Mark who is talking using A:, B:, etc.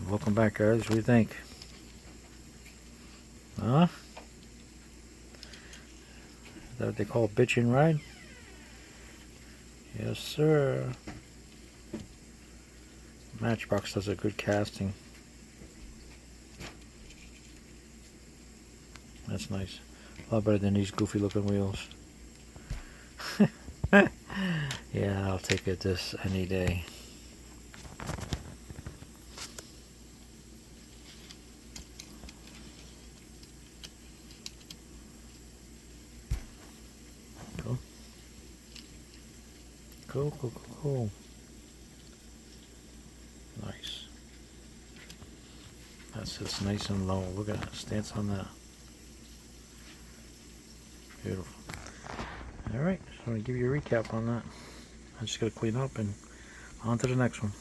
A: welcome back, guys. What do you think? Huh? Is that what they call bitchin' ride? Yes, sir. Matchbox does a good casting. That's nice. A lot better than these goofy looking wheels. Yeah, I'll take it this any day. Cool. Cool, cool, cool, cool. Nice. That sits nice and low. Look at that stance on that. Beautiful. Alright, so I'm going to give you a recap on that. I just got to clean up and on to the next one.